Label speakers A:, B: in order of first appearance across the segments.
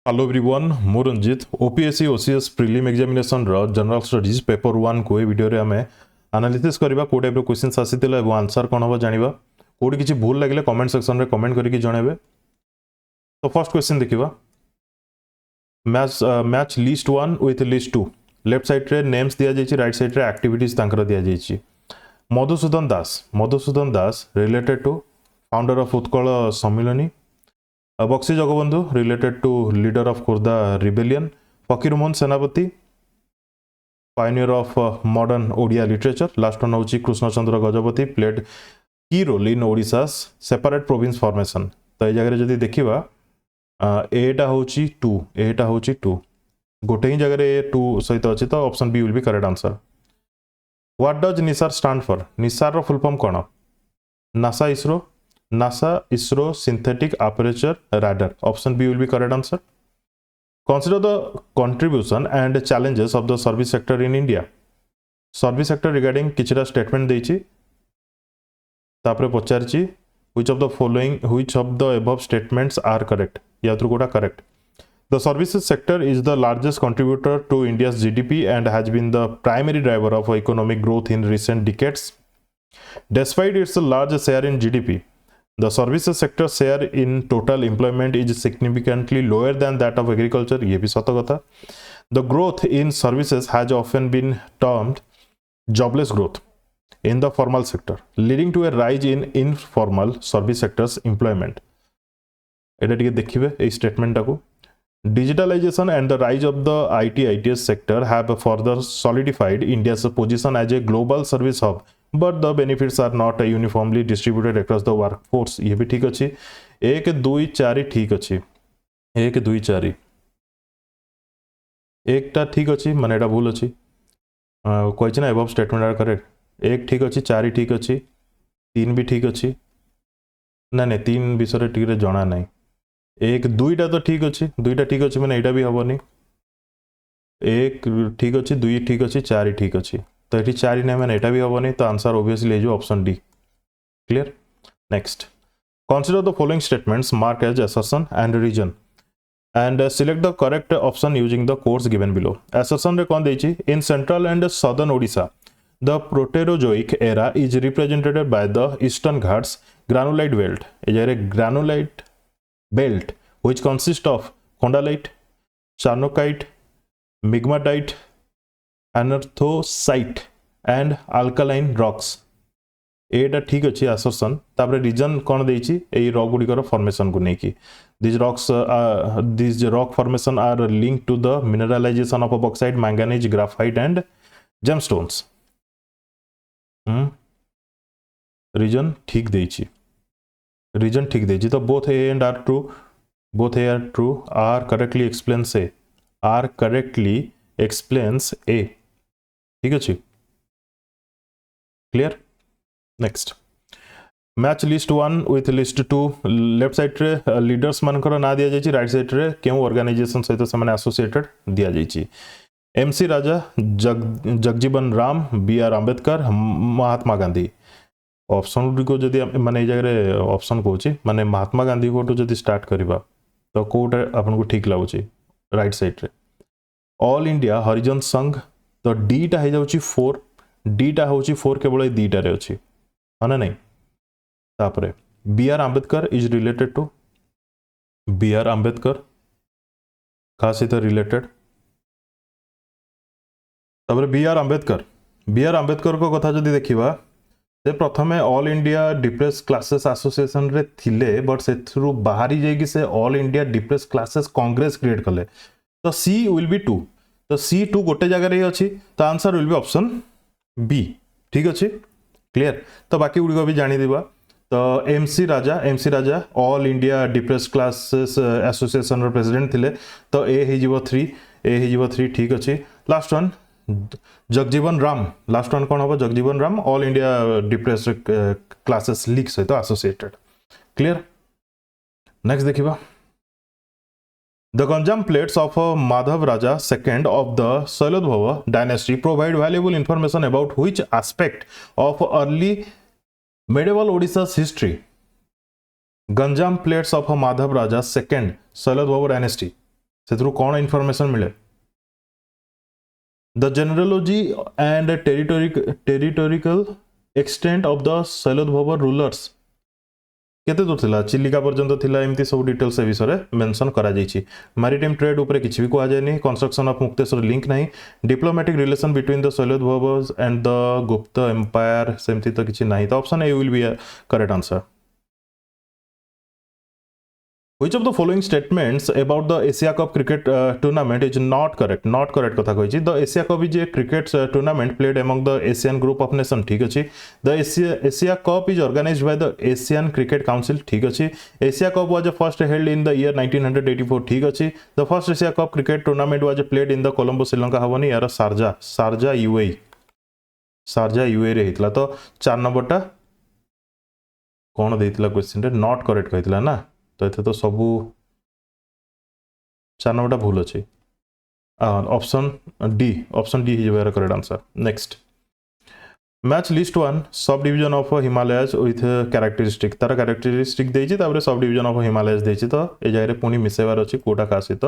A: Hello everyone मु Ranjit OPSC OCS prelim examination रो general studies paper 1 को ए वीडियो रे हमें एनालिसिस करबा को टाइप रो क्वेश्चंस आसीतिला एवं आंसर कोन हो जानिबा कोडी किछि भूल लागिले कमेंट सेक्शन रे कमेंट करके जणाबे। तो फर्स्ट क्वेश्चन देखिबा match list 1 with list 2 left side रे नेम्स दिया जायछि राइट साइड रे एक्टिविटीज तांकर दिया जायछि। Madhusudan Das related to founder of Utkal Sammilani. Baxi Jagabandhu related to leader of Khurda rebellion. Fakirmohan Senapati pioneer of modern Odia literature. Last one होची Krushnachandra Gajapati played key role in Odisha separate province formation. तो ये जगह जदि देखिबा एटा होची 2 एटा होची 2 गोटे ही जगह ए 2 सहित अछि तो option B will be correct answer. What does NISAR stand for? NISAR रो फुल फॉर्म कोन? NASA ISRO synthetic aperture radar. Option B will be correct answer. Consider the contribution and challenges of the service sector in India. Service sector regarding किछरा statement देछि तापरे पचारछि which of the above statements are correct? या तो Kota correct. The services sector is the largest contributor to India's GDP and has been the primary driver of economic growth in recent decades. Despite its large share in GDP, the services sector share in total employment is significantly lower than that of agriculture. ये भी सत कथा. The growth in services has often been termed jobless growth in the formal sector, leading to a rise in informal service sector's employment. एटा टिके देखिबे ए statement टाको. Digitalization and the rise of the ITS sector have further solidified India's position as a global service hub, but the benefits are not uniformly distributed across the workforce. ये भी ठीक अच्छी 1 2 4 ठीक अच्छी 1 2 4 एकटा ठीक अच्छी माने एटा भूल अच्छी कहि ना एबव स्टेटमेंट आर करेक्ट 1 ठीक अच्छी 4 ठीक अच्छी 3 भी ठीक अच्छी ना नहीं 3 विषय ठीक रे जणा नहीं 1 2टा तो ठीक अच्छी 2टा ठीक अच्छी माने एटा भी हबनी 1 ठीक अच्छी 2 ठीक अच्छी 4 ठीक अच्छी तो ये 4 नहीं मैंने एटा भी हबनी तो आंसर ऑब्वियसली जो option D. Clear. Next consider the following statements mark as assertion and reason and select the correct option using the codes given below. Assertion रे कोन देछि in central and southern Odisha the proterozoic era is represented by the eastern Ghats granulite belt. A granulite belt which consist of khondalite charnockite migmatite anorthosite and alkaline rocks. एटा ठीक अच्छी assertion तापर reason कौन देछि एई rock गुडिकर formation को नेकी this rock formation are linked to the mineralization of bauxite manganese graphite and gemstones. Reason ठीक देछि तो both A and R true R correctly explains A ठीक अच्छे। Clear. Next match list 1 with list 2 left side रे leaders मानकर ना दिया जायछि राइट साइड रे केउ ऑर्गेनाइजेशन सहित से माने एसोसिएटेड दिया जायछि MC Rajah Jagjivan Ram B R Ambedkar Mahatma Gandhi. Option को जदि माने जगह ऑप्शन कहूँ माने महात्मा गांधी को जदि स्टार्ट करबा तो कोटा आपन को ठीक लागुछि राइट साइड रे ऑल इंडिया हरिजन संघ तो डीटा हो जाउछि 4 डीटा होउछि 4 केवल दीटा रे अछि माने नहीं तापरे B R Ambedkar is related to B R Ambedkar खास सहित रिलेटेड तापरे बी आर अंबेडकर को कथा जदि देखिबा से प्रथमे all India depress classes association रे थिले बट सेथरु बाहरी जाई से all India depress classes Congress create कले तो सी विल बी 2 तो C2 गोटे जगह रे अछि तो answer will be option B ठीक अछि। क्लियर। तो बाकी गुडी भी जानि दिबा तो MC Rajah all India depress classes association रो प्रेसिडेंट थिले तो ए हे जीवो 3 ठीक अछि। Last one Jagjivan Ram last one कोन हो Jagjivan Ram all India depress classes league सहित एसोसिएटेड। क्लियर। नेक्स्ट देखिबा The Ganjam plates of Madhav Raja II of the Sailodbhava dynasty provide valuable information about which aspect of early medieval Odisha's history? Ganjam plates of Madhav Raja II Sailodbhava dynasty से कौन information मिले the genealogy and territorial extent of the Shailodbhava rulers केते दूर थिला चिलिका पर्यंत थिला एमती सब डिटेल्स ए विषय मेंशन करा जायछि मैरिटाइम ट्रेड ऊपर किछि भी कुआ जायनि कंस्ट्रक्शन ऑफ मुक्तेश्वर लिंक नाही diplomatic relation between the Shailodbhava and the Gupta empire सेमती तो किछि नाही तो option A will be correct answer Which of the following statements about the Asia Cup cricket tournament is not correct? Not correct कथा कहिछि the Asia Cup is a cricket tournament played among the Asian group of nations ठीक अछि the Asia Cup is organized by the Asian Cricket Council ठीक अछि Asia Cup was first held in the year 1984 ठीक अछि the first Asia Cup cricket tournament was played in the Colombo Sri Lanka हबनी यार Sharjah UAE रे हितला तो 4 नंबरटा कोन देइतला क्वेश्चन रे नॉट करेक्ट कहितला ना तो ये तो सबू 4 नंबरटा भूल अच्छे ऑप्शन डी हिजबार correct answer next match list 1 sub division of Himalayas with characteristic तार कैरेक्टरिस्टिक देछि तापर सब डिवीजन ऑफ हिमालयज देछि तो ए जाय पुणी मिसेबार अछि कोटा का सहित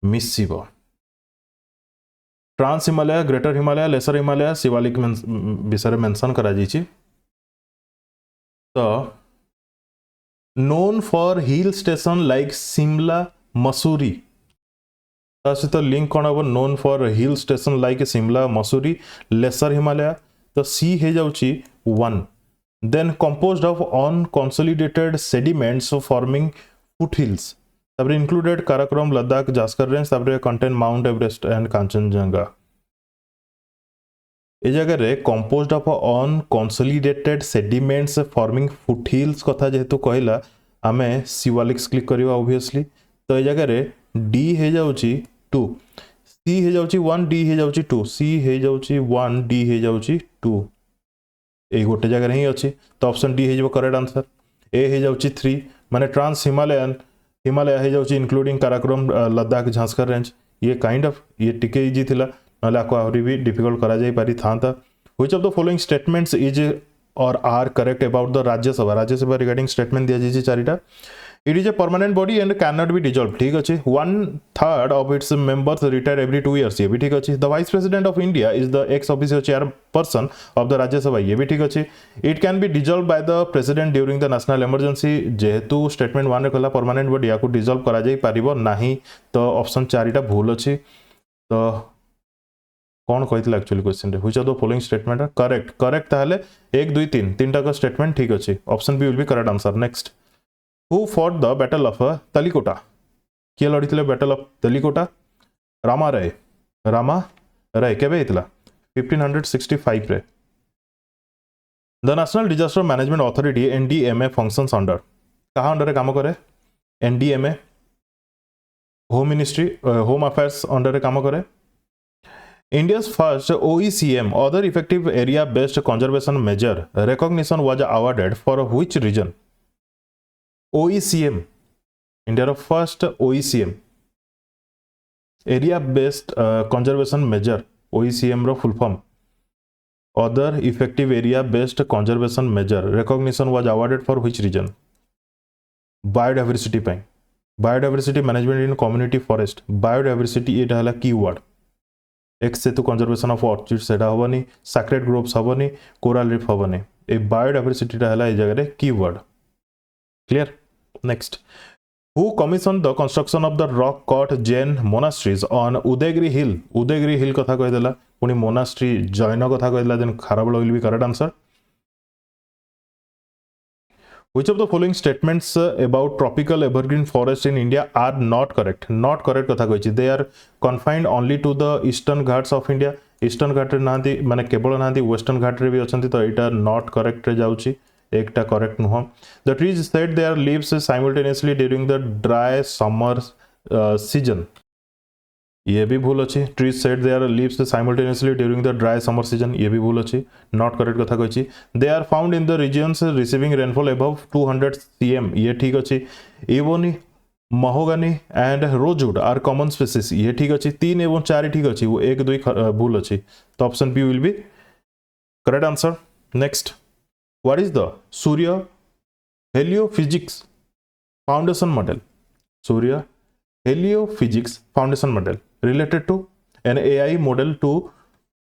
A: मिसिबो trans Himalaya greater Himalaya lesser Himalaya Shivalik विषय मेंशन करा जायछि तो known for hill station like Simla, Mussoorie. सहित लिंक कौन हम known for hill station like Simla, Mussoorie, lesser Himalaya. तो C है जाउची 1. Then composed of unconsolidated sediments forming foothills. तब included Karakoram, Ladakh, Jaskar Range. तब contain Mount Everest and Kanchenjunga. ए जगह रे composed of unconsolidated sediments forming foothills कथा जेहेतु कहला आमे शिवालिक्स क्लिक करिवा ऑब्वियसली तो ए जगह रे डी हे जाउची 2 सी हे जाउची 1 डी हे जाउची 2 सी हे जाउची 1 डी हे जाउची 2 ए गोटे जगह रे ही अछि तो ऑप्शन डी हे जबो करेक्ट आंसर ए हे जाउची 3 माने ट्रांस हिमालय हे जाउची इंक्लूडिंग काराकोरम लद्दाख झांसकर रेंज ये काइंड ऑफ ये टिके इजी थिला नले आपको आहरी भी डिफिकल्ट करा जाई पारी था which of the following statements is or are correct about the Rajya Sabha regarding statement दिया जाई चारिटा it is a permanent body and can not be dissolve ठीक अछि 1/3 of its members retire every 2 years ये भी ठीक अछि the vice president of India is the ex official chairperson of the Rajya Sabha ये भी ठीक अछि it can be dissolve by the president during the national emergency जेहेतु स्टेटमेंट 1 रे कहला परमानेंट बॉडी या को डिजॉल्व करा जाई परिबो नाही तो ऑप्शन चारिटा भूल अछि तो कौन कही actually question which of the following statement correct ताहले 1 2 3 तीनटा का स्टेटमेंट ठीक अछि option B will be correct answer next who fought the battle of Talikota किए लड़ीथिले बैटल ऑफ तलिकोटा रामा राय केबे हितला 1565 रे the national disaster management authority NDMA functions under कहा अंडर रे काम करे NDMA home ministry home affairs under रे काम करे India's first OECM, Other Effective Area Based Conservation Measure, recognition was awarded for which region? OECM, India's first OECM, Area Based Conservation Measure, OECM ro full form. Other Effective Area Based Conservation Measure, recognition was awarded for which region? Biodiversity ପାଇଁ Biodiversity Management in Community Forest, Biodiversity एटा हला keyword ex situ conservation of orchid सेटा हबनी sacred groves हबनी coral reef हबनी ए biodiversity टा हला ए जगह रे keyword clear next who commission the construction of the rock cut Jain monasteries on Udayagiri hill कथा कहि देला पुनी मोनास्ट्री जैन कथा कहि देला then Kharavela will be correct answer Which of the following statements about tropical evergreen forest in India are not correct? Not correct कथा कहिछि they are confined only to the eastern ghats of India. Eastern घाट रे नांदी माने केवल नांदी western घाट रे भी अछंती तो एटा not correct रे जाउछि एकटा correct नुह the trees shed their leaves simultaneously during the dry summer season. ये भी भूल अच्छी trees shed their leaves simultaneously during the dry summer season ये भी भूल अच्छी नॉट करेक्ट कथा कही they are found in the regions receiving rainfall above 200 cm ये ठीक अच्छी ebony mahogany and rosewood are common species ये ठीक अच्छी 3 एवं 4 ठीक अच्छी वो 1 2 भूल अच्छी तो option B will be correct answer next what is the Surya heliophysics foundation model Surya Heliophysics foundation model related to an AI model to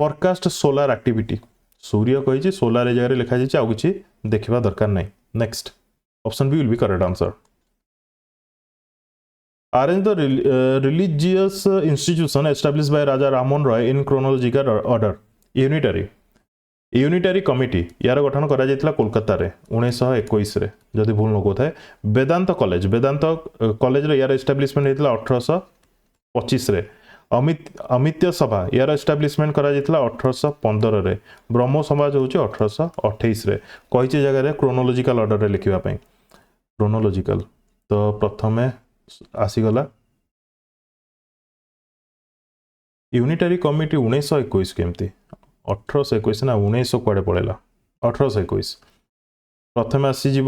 A: forecast solar activity. सूर्य कही सोलार जगह लिखा जाए आउ कि देखा दरकार नहीं. Next option B will be correct answer. Arrange the religious institution established by Raja Rammohn Roy in chronological order. Unitary committee यार गठन करा जायतिला कोलकाता रे 1921 रे जदि भूल न कोथाय. वेदांत कॉलेज रे यार एस्टैब्लिशमेंट हेतिला 1825 रे. अमित्य सभा यार एस्टैब्लिशमेंट करा जायतिला 1815 रे. ब्रह्म समाज होची 1828 रे. कहिचे जगह रे क्रोनोलॉजिकल ऑर्डर रे लिखिबा पई. क्रोनोलॉजिकल तो प्रथमे आसी गला यूनिटारी कमिटी 1921 केमती 1821 ना 1900 कुआडे पड़ेगा 1821. प्रथम आसीज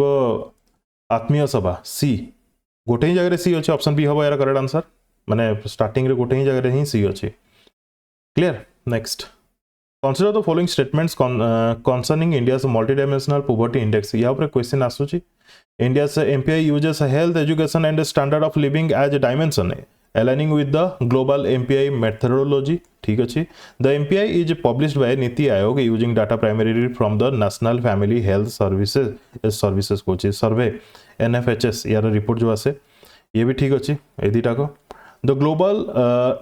A: आत्मीय सभा सी गोटे ही जगह सी अच्छे. ऑप्शन बी हम यार करेक्ट आंसर माने स्टार्टिंग रे गोटे ही जगह ही सी अच्छे. Clear. Next consider the following statements concerning India's multidimensional poverty index. या ऊपर क्वेश्चन आसुची. India's MPI uses health education and standard of living as dimension aligning with the global MPI methodology. ठीक अच्छे. The MPI is published by Niti Aayog using data primarily from the National Family Health Services कोची survey NFHS यार report जो आसे ये भी ठीक अच्छे. ए दुटा को The global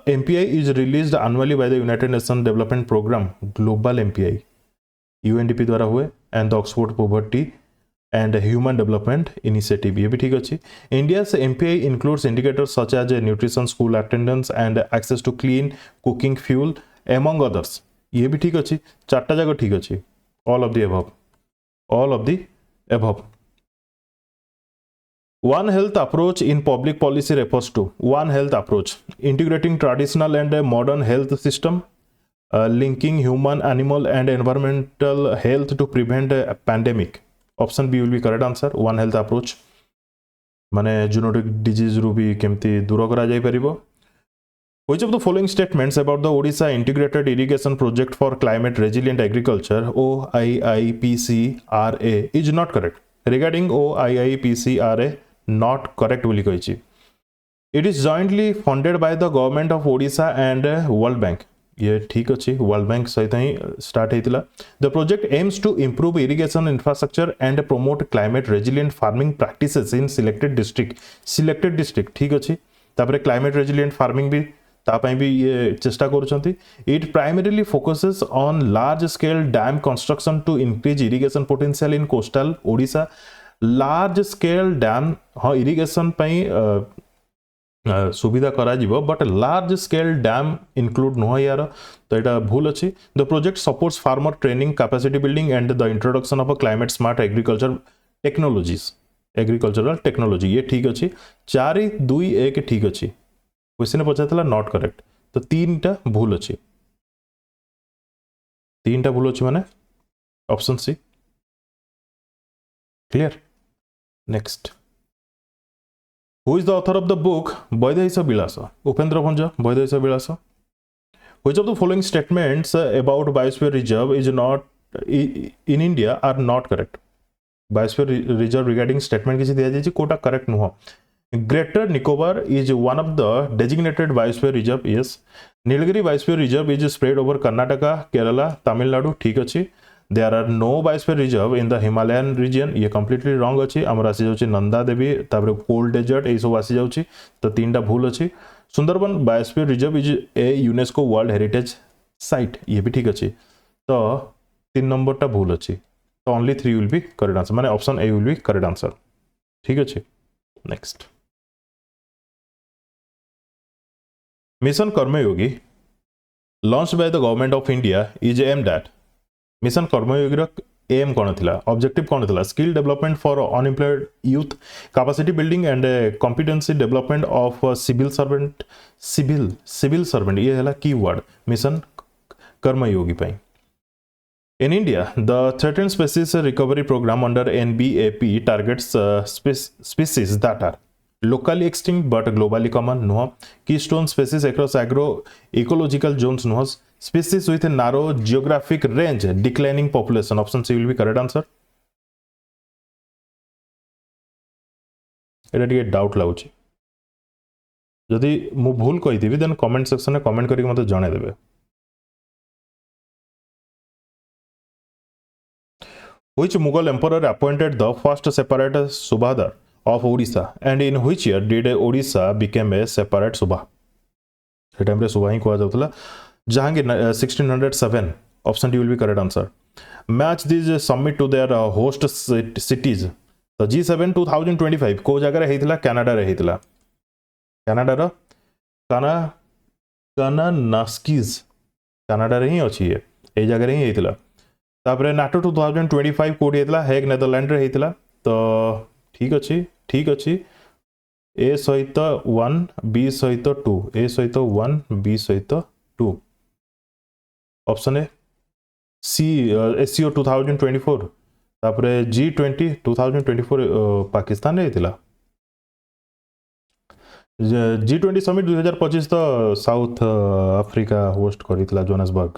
A: MPI is released annually by the United Nations Development Program. Global MPI UNDP द्वारा हुए and the Oxford Poverty and Human Development Initiative. ये भी ठीक अच्छी. India's MPI includes indicators such as nutrition, school attendance and access to clean cooking fuel among others. ये भी ठीक अच्छी. चारटा जगह ठीक अच्छी. All of the above. All of the above. One health approach in public policy refers to one health approach integrating traditional and modern health system, linking human, animal and environmental health to prevent a pandemic. Option B will be correct answer. One health approach माने zoonotic disease रु भी केमती दूर करा जाय परिबो. Which of the following statements about the Odisha integrated irrigation project for climate resilient agriculture OIIPCRA is not correct. Regarding OIIPCRA not correct बोली कहिछि. It is jointly funded by the government of Odisha and world bank. ये ठीक अच्छे. World bank सहित ही start होता. The project aims to improve irrigation infrastructure and promote climate resilient farming practices in selected district ठीक अच्छे. तापर क्लाइमेट रेजिलिएंट फार्मिंग भी तापाई भी ये चेष्टा करुछंती. It primarily focuses on large scale dam construction to increase irrigation potential in coastal Odisha. Large scale dam हाँ irrigation पई सुविधा करा जीवो but large scale dam include नुह यार तो यहाँ भूल अच्छी. The project supports farmer training capacity building and the introduction of a climate smart agriculture agricultural technology. ये ठीक अच्छी. 4-2-1 ठीक अच्छी. क्वेश्चन पचार नॉट करेक्ट तो 3टा भूल अच्छी. 3टा भूल अच्छी माने option C. Clear. Next Who is the author of the book Vaidehisa Bilasa? Upendra Bhanja, Vaidehisa Bilasa. Which of the following statements about biosphere reserve is not in India are not correct? Biosphere reserve regarding statement किसी दिया जाए Kota correct नुह. Greater Nicobar is one of the designated biosphere reserve. Yes. Nilgiri biosphere reserve is spread over Karnataka, Kerala, Tamil Nadu. ठीक अच्छी. There are no biosphere reserve in the Himalayan region. ये completely wrong अच्छी. आमर आसी जाउची नंदा देवी तापर cold desert ए सब आसी जाउची तो 3टा भूल अच्छी. Sundarban biosphere reserve is a UNESCO world heritage site. ये भी ठीक अच्छी. तो 3 नंबरटा भूल अच्छी. तो only 3 will be correct answer माने option A will be correct answer. ठीक अच्छी. Next mission Karmayogi launched by the government of India is aimed at. Mission Karmayogi aim कौन थी ऑब्जेक्टिव कौन थी. Skill development for unemployed youth, capacity building and competency development of civil servant ये है key word mission Karmayogi पाई. In India, the threatened species recovery program under NBAP targets species that are locally extinct but globally common. No. Keystone species across agro-ecological zones. No. Species with a narrow geographic range, declining population. Option C will be correct answer. It is a doubt. जदि मु भूल कही then comment section में comment करके मत जन देवे। Which Mughal emperor appointed the first separate Subhadar of Odisha and in which year did Odisha become a separate Subha? से टाइम रे सुबह ही कहा जाउतला। Jahangir 1607 option D will be correct answer. Match this summit to their host cities. तो G7 2025 को जगह हेतिला Canada रे हेतिला। कनाडा रो कानानास्कीज कनाडा रे ही अछि ए जगह रे ही हेतिला। तापरे नाटो 2025 कोड हेतिला हेग नेदरलैंड रे हेतिला। तो ठीक अच्छी ए सहित 1 बी सहित 2 ए सहित 1 बी सहित 2 ऑप्शन ए सी एससीओ 2024 तापरे G20 2024 पाकिस्तान रे हेतिला। G20 समिट 2025 तो साउथ अफ्रीका होस्ट करितला जोहान्सबर्ग।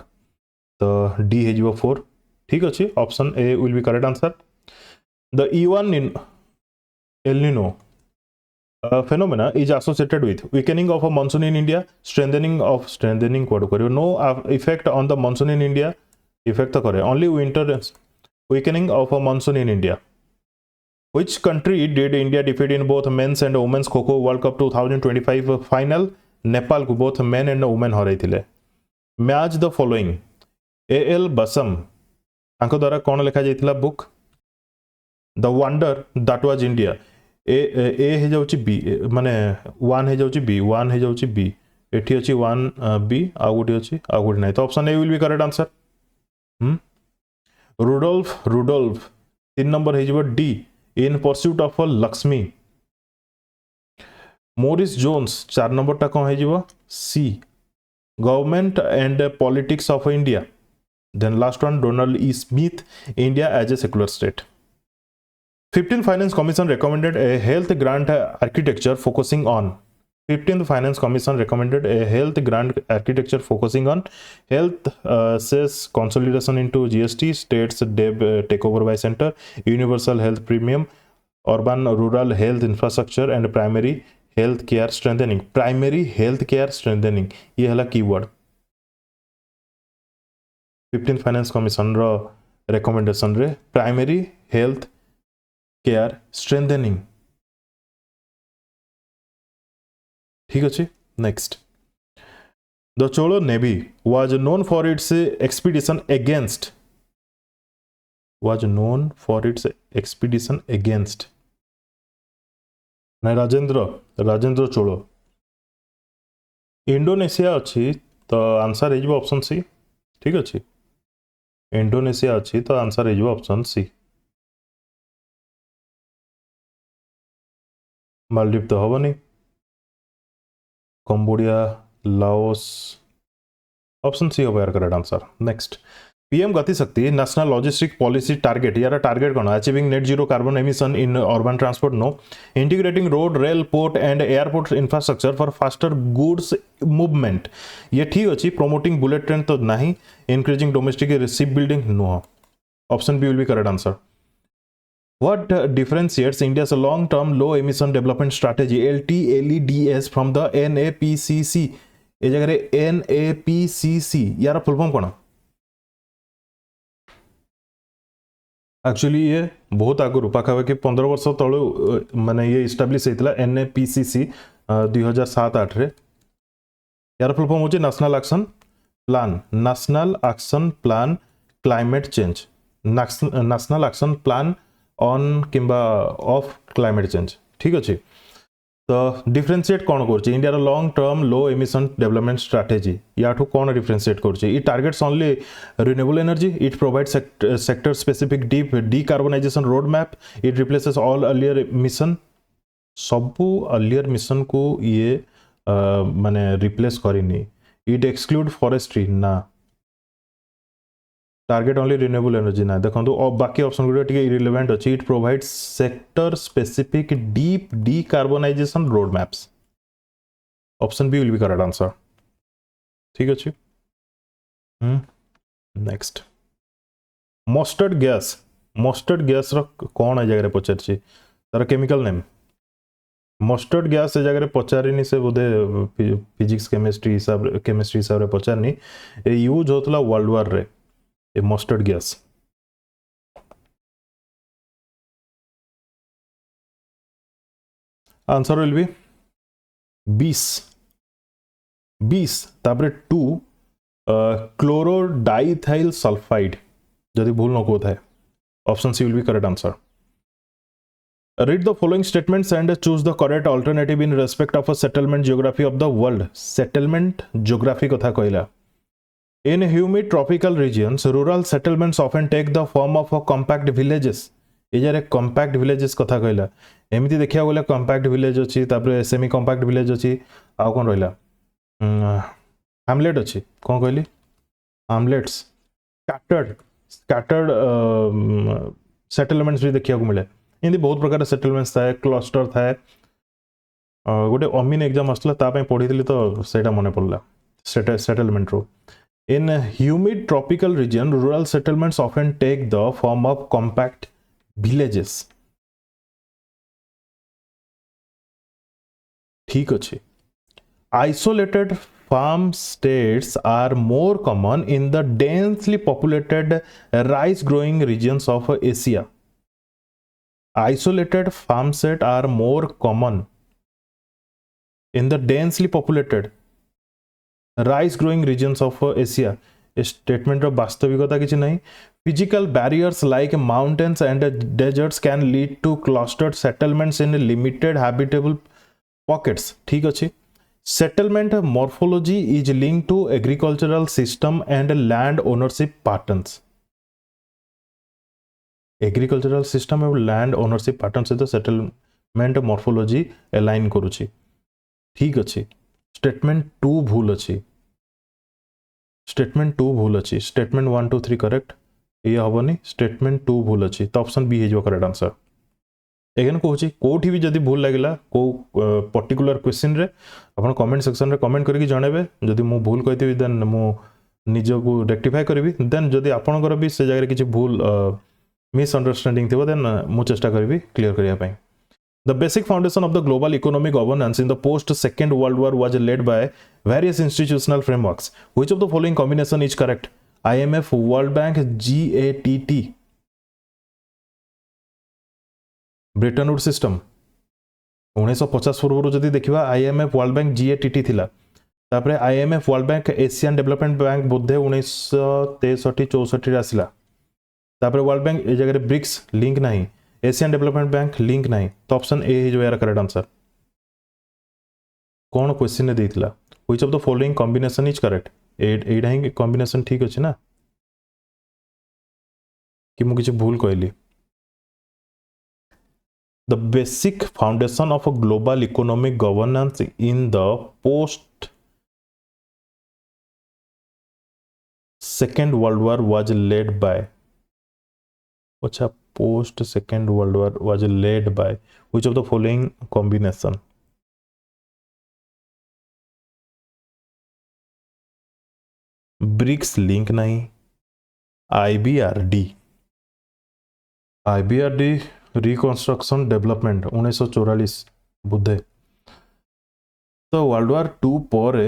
A: तो डी हे जिवो 4 ठीक अच्छी option A will be correct answer. The even in El Nino phenomena is associated with weakening of a monsoon in India, strengthening what करियो no effect on the monsoon in India, effect तो करे only winter weakening of a monsoon in India. Which country did India defeat in both men's and women's Kho-Kho World Cup 2025 final? Nepal को both men and women हराई थिले। Match the following A.L. बसम तांको द्वारा कौन लिखा जाइथिला book the wonder that was India. ए हे जाउची बी माने 1 हे जाउची बी 1 हे जाउची बी एठी अछि 1 बी आ गुटी अछि आ गुटी नै। तो option A will be correct answer. Rudolph 3 number हे जिवो D in pursuit of Lakshmi. Morris Jones 4 number टा कोन हे जिवो C government and politics of India. Then last one Donald E Smith India as a secular state. 15th Finance Commission recommended a health grant architecture focusing on 15th Finance Commission recommended a health grant architecture focusing on health cess consolidation into GST, states debt takeover by center, universal health premium, urban rural health infrastructure and primary health care strengthening. Primary health care strengthening ये हला keyword 15th Finance Commission रो recommendation रे primary health care strengthening ठीक अच्छे। Next the चोलो navy was known for its expedition against ना राजेंद्र चोलो Indonesia अच्छी तो आंसर हो ऑप्शन सी ठीक अच्छे। इंडोनेशिया अच्छी तो आंसर हो ऑप्शन सी। मालदीव तो हम नहीं कंबोडिया लाओस ऑप्शन सी हो यार correct answer. Next PM Gati Shakti national logistic policy target यार टारगेट कौन achieving net zero carbon emission in urban transport no integrating road rail port and airport infrastructure for faster goods movement ये ठीक अच्छी promoting bullet train तो नहीं increasing domestic ship building no option B will be correct answer. What differentiates India's long-term low emission development strategy LTLEDS from the NAPCC? ये जगह NAPCC यार full form कौन actually ये बहुत आगुरी पाखापाखि 15 वर्ष तलू माने ये इस्टाब्लिश होता NAPCC 2007-8 रे यार फुल फॉर्म होची national action plan climate change national action plan on किंबा ऑफ क्लाइमेट चेंज ठीक अच्छे। तो डिफरेंशिएट कौन कर India long term low emission development strategy या कौन डिफरेंशिएट कर targets only renewable energy it provide sector specific deep decarbonisation road map it replaces all earlier mission सबू अर्लियर मिशन को ये माने रिप्लेस करनी इट एक्सक्लूड फॉरेस्ट्री ना target only renewable energy ना देखो और बाकी ऑप्शन गुड इरिलेवेंट अच्छी it provide sector specific deep decarbonisation road maps option B will be correct answer ठीक अच्छे। नेक्स्ट मस्टर्ड गैस रो कौन है जगह पचार तार केमिकल नेम मस्टर्ड गैस से जगह पचारिनी से बोधे फिजिक्स केमिस्ट्री हिसाब रे पचारनी ए यूज होतला वर्ल्ड वार रे ए mustard gas answer will be 20 तापरे 2 क्लोरोडाइथाइल सल्फाइड जदि भूल न को थाए option C will be correct answer read the following statements and choose the correct alternative in respect of a settlement geography of the world settlement geography कथा कहला in humid tropical regions rural settlements often take the form of a compact villages ए जरे compact villages कथा कहला एमिति देखिया गले compact village अछि तापर semi compact village अछि आ कोन रहला hamlet अछि कोन कहली hamlets scattered settlements भी देखिया को मिले इनदी बहुत प्रकार सेटलमेंट्स थाए क्लस्टर थाए गोटे अमीन एग्जाम आसला ता पई पढितली तो सेटा मने पड़ला सेटलमेंट रो in humid tropical region rural settlements often take the form of compact villages ठीक अछि isolated farm states are more common in the densely populated rice growing regions of Asia. Isolated farm set are more common in the densely populated rice growing regions of Asia. A statement of वास्तविकता किछि नहीं physical barriers like mountains and deserts can lead to clustered settlements in limited habitable pockets ठीक अछि settlement morphology is linked to agricultural system and land ownership patterns agricultural system और land ownership pattern सहित settlement morphology align करूची ठीक अछि statement 2 भूल अछि statement 2 भूल अछि स्टेटमेंट 1 2 3 करेक्ट ये हबनी स्टेटमेंट 2 भूल अछि तो ऑप्शन बी हे जो करेक्ट आंसर एगेन कहूची कोठी भी जदी भूल लागिला को पर्टिकुलर क्वेश्चन रे अपन कमेंट सेक्शन रे कमेंट करके जणेबे जदी मु भूल कहितबी देन मु निजो को रेक्टिफाई करबी देन जदी आपनकर भी से जगह किछि भूल misunderstanding thibo then mu chesta karibi clear kariya pai the basic foundation of the global economic governance in the post second world war was led by various institutional frameworks which of the following combination is correct IMF World Bank GATT Bretton Woods system 1950 पूर्व जदी देखिबा IMF World Bank GATT थिला तापरे IMF World Bank Asian Development Bank बोधे 1963 64 रे आसिला तापर world bank ए जगह BRICS link नहीं Asian development bank link नहीं तो ऑप्शन ए जो यार करेक्ट आंसर कौन क्वेश्चन ने देथिला which of the following combination is correct एडा ही कॉम्बिनेशन ठीक अछि ना कि मु किछ भूल कहली the basic foundation of a global economic governance in the post second world war was led by अच्छा post second world war was led by which of the following combination BRICS link नहीं IBRD reconstruction development 1944 बुद्धे तो world war 2 पर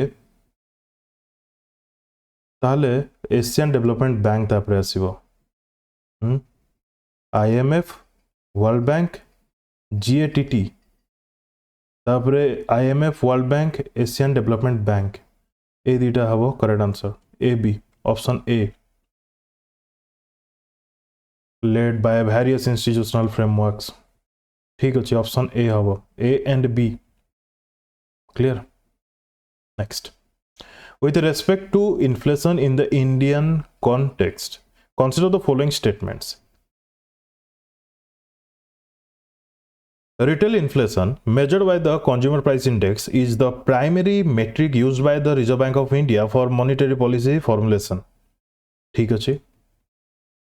A: ताले Asian development bank तापरे आसीबो IMF world bank GATT तापरे IMF world bank Asian development bank ए दुटा हबो correct answer A B option A led by various institutional frameworks ठीक अछि ऑप्शन ए हबो A and B clear next with respect to inflation in the Indian context consider the following statements Retail inflation measured by the consumer price index is the primary metric used by the Reserve Bank of India for monetary policy formulation. ठीक अछि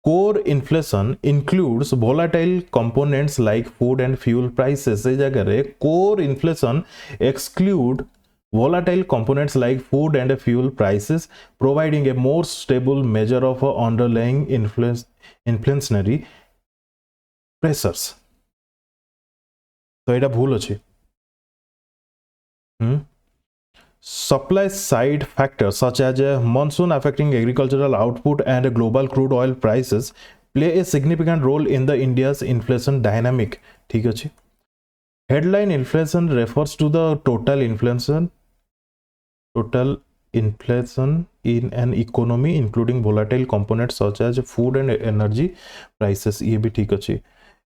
A: Core inflation includes volatile components like food and fuel prices. ए जगह रे core inflation exclude volatile components like food and fuel prices, providing a more stable measure of underlying inflationary pressures. तो यहाँ भूल अच्छे Supply side factors such as monsoon affecting agricultural output and global crude oil prices play a significant role in the India's inflation dynamic. ठीक अछि. Headline inflation refers to the total inflation in an economy including volatile components such as food and energy prices. ये भी ठीक अछि.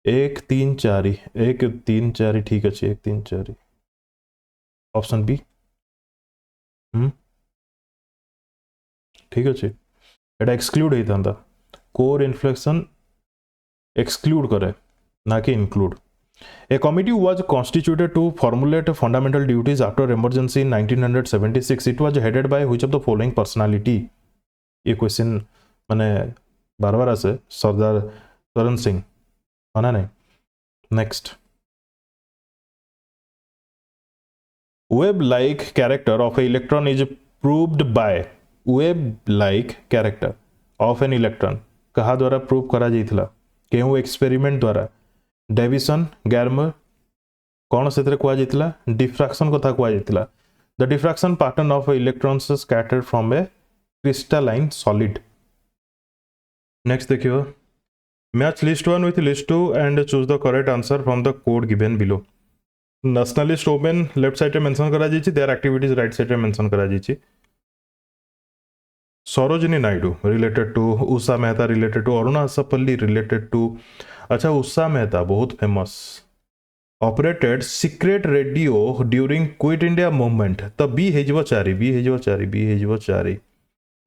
A: 1 3 4 ठीक अछि. 1 3 4 option B. ठीक अच्छे एटा एक्सक्लूड होता कोर इन्फ्लेशन एक्सक्लूड करे ना कि include. A committee was constituted to formulate fundamental duties after emergency in 1976. It was headed by which of the following personality? ये क्वेश्चन माने बार बार आसे. सरदार करण सिंह माना नहीं. Next. Web-like character of an electron is proved by web-like character of an electron कहा द्वारा prove करा जाइथिला केहू experiment द्वारा. डेविसन गैर्मर कौन से कुआ जाइथिला डिफ्रैक्शन कथा कुआ जाइथिला. The diffraction pattern of electrons scattered from a crystalline solid. Next देखियो match list 1 with list 2 and choose the correct answer from the code given below. Nationalist women left side रे mention करा जाइछि. Their activities right side रे mention करा जाइछि. Sarojini Naidu related to Usha Mehta related to Aruna Asaf Ali related to. अच्छा उषा मेहता बहुत famous operated secret radio during quit India movement. तो B हेजिबो 4 बी हेजिबो 4 बी हेजिबो 4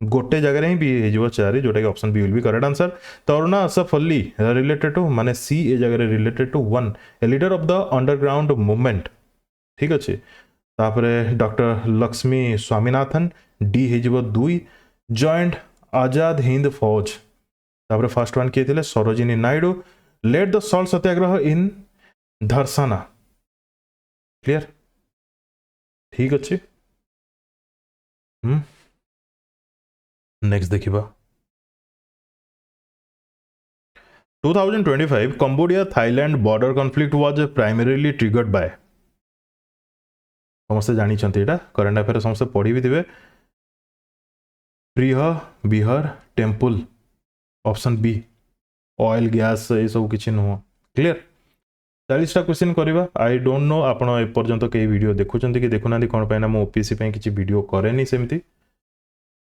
A: गोटे जगह ही बी हेजिबो 4 जोटा कि option B will be correct answer. तो अरुणा असफल्ली रिलेटेड टू माने सी ए जगह related to 1 a leader of the underground movement. ठीक अच्छे. तापरे डॉक्टर लक्ष्मी स्वामीनाथन डी हेजिबो 2 जॉइंट आजाद हिंद फौज. तापरे फर्स्ट वन किए थे Sarojini Naidu led the salt Satyagraha in Dharasana. Clear. ठीक अच्छे. नेक्स्ट देखिबा 2025 Cambodia Thailand border conflict was primarily triggered by. समस्त जानी एटा करंट अफेयर समस्त पढ़ी भी थे. प्रिय Bihar temple option B. Oil gas ये सब किसी नुह. क्लियर. 40टा क्वेश्चन करवा. आई डोंट नो आपण एपर्यंत कई वीडियो देखुं कि देखुना कौन पाइना मो ओपीसी किसी वीडियो करे सेमती.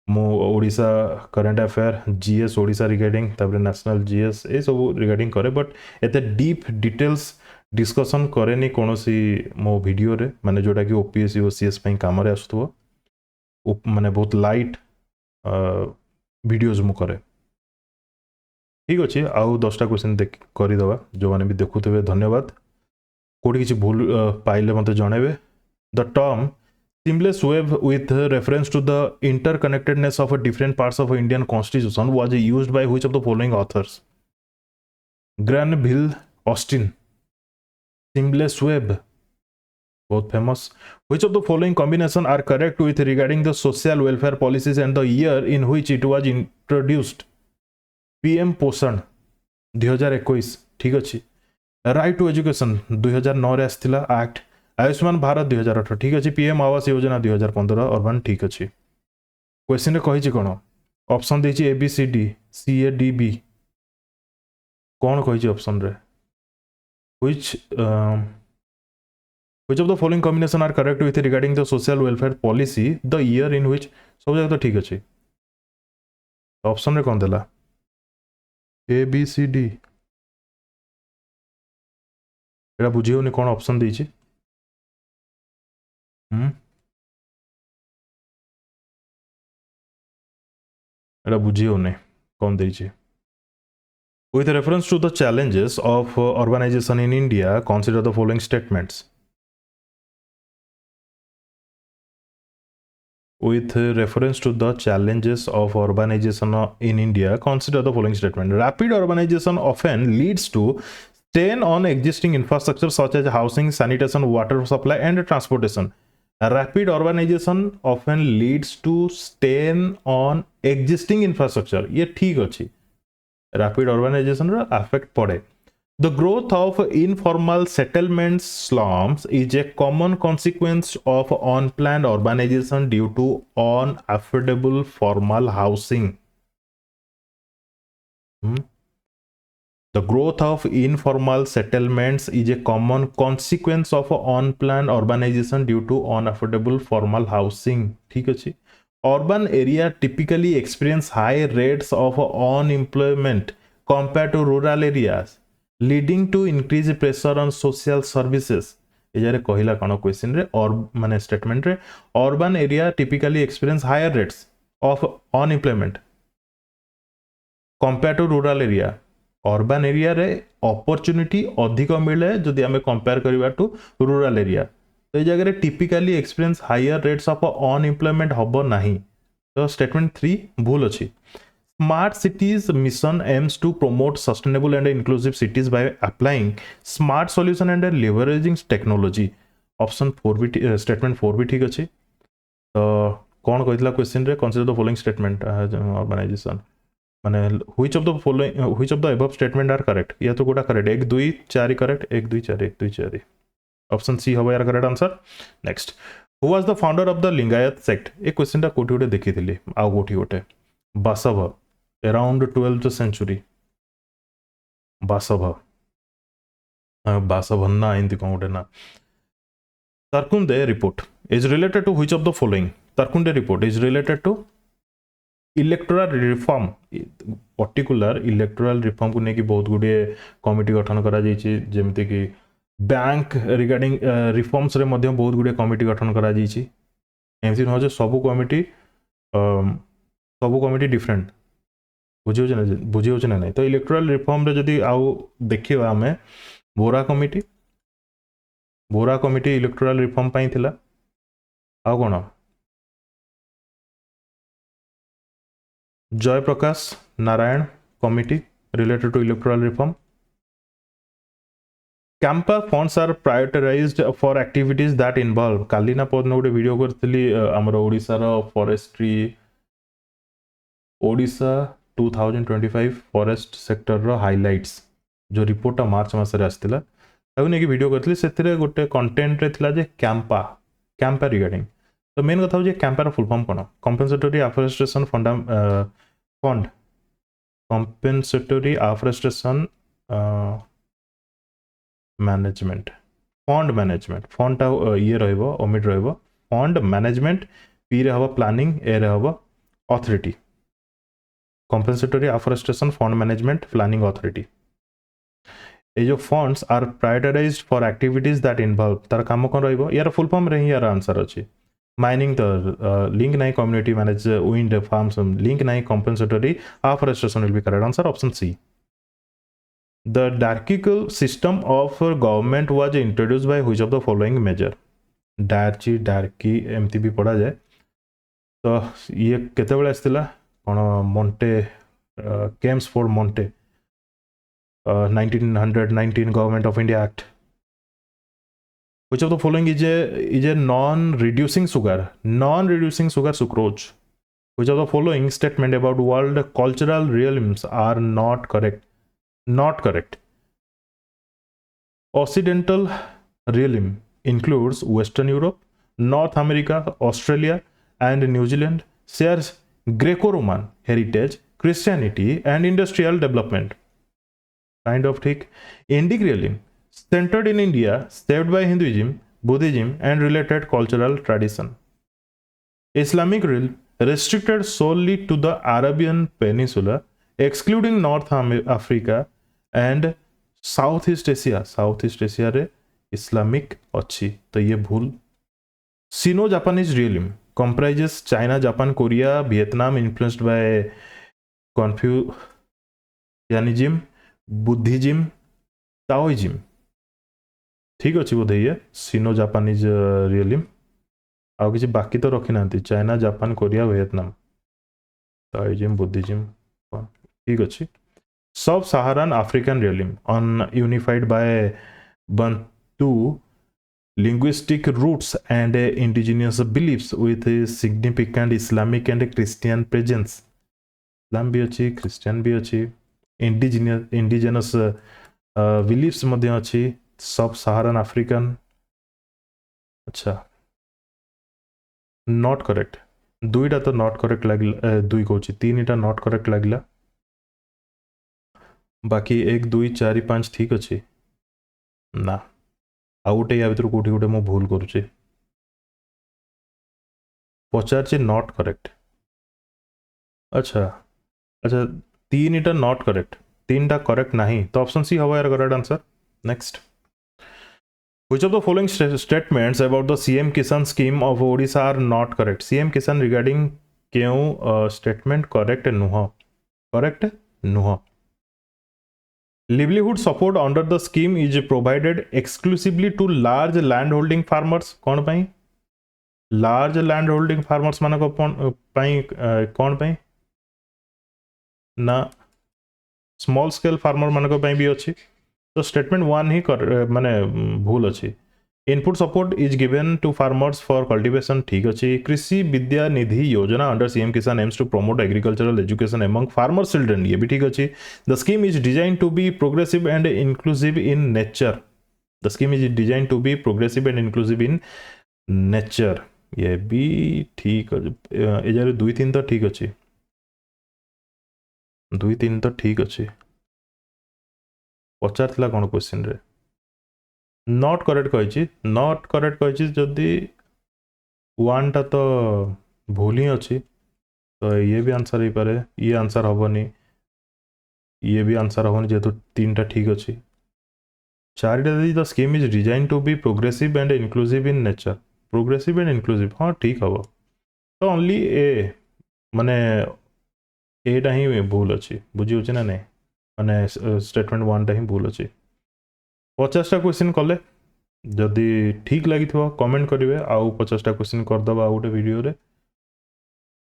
A: मो Odisha current affair GS Odisha regarding तापर नेशनल जीएस ये सब रिगार्डिंग करे बट एते डीप डिटेल्स डिस्कशन करे कौन सी मो वीडियो रे माने जोटा कि ओपीएससी और सीएस काम आसुव माने बहुत लाइट वीडियोज मु करे. ठीक अच्छे. आउ 10टा क्वेश्चन करदे जो मैंने भी देखुवे. धन्यवाद. कौटी किसी भूल पाइले मत जनइबे. The term seamless web with reference to the interconnectedness of different parts of Indian constitution was used by which of the following authors? Granville Austin. Seamless web बहुत famous. Which of the following combination are correct with regarding the social welfare policies and the year in which it was introduced? PM पोषण 2021. ठीक अच्छे. Right to education 2009 रे आसथिला act. Ayushman Bharat 2018. ठीक अच्छे. PM Awas Yojana 2015 urban. ठीक अच्छे. Question रे कही कौन ऑप्शन देछि A B C D C A D B कौन कही ऑप्शन रे which of the following combination are correct with regarding the social welfare policy the year in which सब जगह तो ठीक अच्छे. ऑप्शन रे कौन देला ए बी सी डी एटा बुझी होनी कौन ऑप्शन देछि. एटा बुझी होने कौन देछि. With reference to the challenges of urbanization in India, consider the following statements. With reference to the challenges of urbanization in India, consider the following statement. Rapid urbanization often leads to strain on existing infrastructure such as housing, sanitation, water supply, and transportation. Rapid urbanization often leads to strain on existing infrastructure. ये ठीक अच्छी. Rapid urbanisation affect पड़े. The growth of informal settlements slums is a common consequence of unplanned urbanization due to unaffordable formal housing. The growth of informal settlements is a common consequence of unplanned urbanization due to unaffordable formal housing. ठीक ଅଛି. Urban area typically experience high rates of unemployment compared to rural areas, leading to increased pressure on social services. ଏଯାରେ କହିଲା କ'ଣ question ରେ ମାନେ statement ରେ urban area typically experience higher rates of unemployment compared to rural area. Urban area रे opportunity अधिक मिले जदि आमे कंपेयर करबा टू रूरल एरिया. तो ए जगह typically experience higher rates of unemployment हबो नाही. तो स्टेटमेंट 3 भूल अछि. Smart cities mission aims to promote sustainable and inclusive cities by applying smart solution and leveraging technology. Option 4 भी स्टेटमेंट 4 भी ठीक अछि. तो कोन कहितला क्वेश्चन रे consider the following statement organisation माने which of the following which of the above statement are correct. या तो कोटा करेक्ट 1 2 4 करेक्ट 1 2 4 1 2 4. ऑप्शन सी हबो यार correct answer. Next, who was the founder of the Lingayat sect. ए question टा कोठी गोटे देखिथिली आ कोठी गोटे Basava around 12th century. Basava Basavanna एंती कोन गोटे ना. Tarkunde report is related to which of the following. Tarkunde report is related to electoral reform. Particular electoral reform को लेकिन बहुत गुड़े कमिटी गठन करा जाइए, जेमती कि बैंक रिगार्डिंग रिफॉर्म्स रे मध्य बहुत गुड़े कमिटी गठन करा जाइए. एमती नुह जे सब कमिटी डिफरेंट बुझे ना नहीं. तो इलेक्टोरल रिफॉर्म रे जदि आउ देखिबा आमे बोरा कमिटी इलेक्टोरल रिफॉर्म पाई थिला. आउ कोन Jay Prakash Narayan committee related to electoral reform. Campa funds are prioritized for activities that involve. काली ना पद गोटे वीडियो करथिली हमर ओडिसा रो फॉरेस्ट्री ओडिसा 2025 फॉरेस्ट सेक्टर रो हाइलाइट्स जो रिपोर्ट मार्च मास रे आस्तिला ताऊ नेकी वीडियो करथिली. सेथिरे गोटे कंटेंट रे थिला जे कैंपा रिगार्डिंग. तो मेन कथा हो कैंपार फुल फॉर्म कौन. कंपेनसेटरी अफरेस्टेशन फंड कंपेनसेटरी अफरेस्टेशन मैनेजमेंट फंड ये रहिबो ओमिट रहिबो. फंड मैनेजमेंट पी रे हबो प्लानिंग ए रे हबो authority. Compensatory afforestation fund management planning authority. ए जो funds are prioritised for activities that involve तार काम कोन रहिबो. यार फुल फॉर्म रे ही यार आंसर अछि. माइनिंग तो लिंक नहीं community manage wind farms link नहीं compensatory afforestation will be correct answer. Option C. The dyarchical system of government was introduced by which of the following measure. Dyarchy एमती भी पढ़ा जाए. तो ये केते बेले आस्तिला कोन Montagu Chelmsford Montagu 1919 government of India act. Which of the following is a non-reducing sugar sucrose. Which of the following statement about world cultural realms are not correct. Occidental realm includes Western Europe, North America, Australia and New Zealand, shares Greco-Roman heritage, Christianity and industrial development. Kind of thick. Indic realm centered in India, shaped by Hinduism, Buddhism, and related cultural tradition. Islamic realm restricted solely to the Arabian Peninsula, excluding North Africa and Southeast Asia. Southeast Asia रे Islamic अच्छी. तो ये भूल. Sino-Japanese realm comprises China, Japan, Korea, Vietnam, influenced by Confucianism, Buddhism, Taoism. ठीक अच्छे बोधे ये सिनो Japanese रियलिम. आउ किसी बाकी तो रखी ना. China, Japan, Korea, Vietnam, Taoism, Buddhism. ठीक अच्छे. Sub Saharan African realm on unified by Bantu linguistic roots and indigenous beliefs with a significant Islamic and Christian presence. Islam भी अच्छी, Christian भी अच्छी, indigenous विलीप्स मध्य अच्छी सब सहारान अफ्रिकान अच्छा नॉट करेक्ट दुईटा तो नॉट करेक्ट लगे दुई कौन तीन टा नॉट करेक्ट लगे बाकी 1 2 4 5 ठीक अच्छे ना आउ गोटे या भर कौटी गोटे मु भूल करुचे पचार नॉट करेक्ट अच्छा अच्छा तीन टा नॉट करेक्ट तीन टा करेक्ट नहीं तो ऑप्शन सी हवा यार correct answer next Which of the following statements about the CM Kisan scheme of Odisha are not correct? CM Kisan regarding क्यों statement correct नुह correct नुह livelihood support under the scheme is provided exclusively to large land holding farmers कौन पाई large land holding farmers मान को पाई कौन पाई ना small scale farmer मान को पाई भी अच्छी तो स्टेटमेंट 1 ही माने भूल अच्छी input support is given to farmers for cultivation ठीक अच्छी Krishi Vidya Nidhi Yojana under CM Kisan aims to promote agricultural education among farmer children ये भी ठीक अच्छी the scheme is design to be progressive and inclusive in nature the scheme is design to be progressive and inclusive in nature ये भी ठीक अच्छे दुई तीन तो ठीक अच्छी दुई तीन तो ठीक अच्छी पचार कौन क्वेश्चन रे नॉट करेक्ट कही नॉट करेक्ट कही जदि वन टा तो भूल ही अच्छी तो ये भी आंसर हो पारे ये आंसर हेनी ये भी आंसर हेनी जेहेतु तीन टा ठीक अच्छी चारिटा the scheme is design to be progressive and inclusive in nature progressive and inclusive हाँ ठीक हम तो ओनली ए माने एटा ही भूल अच्छी बुझी ना नहीं माने स्टेटमेंट 1 टा ही भूल अच्छी 50टा क्वेश्चन कले जदि ठीक लगी कमेंट करेंगे आउ 50टा क्वेश्चन करदे आउ गोटे वीडियो रे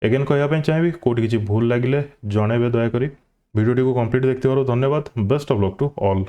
A: एगेन कहवाई चाहिए कौटी किसी भूल लगे जनइबे दयाकोरी वीडियो को कंप्लीट देखते धन्यवाद best of luck to all.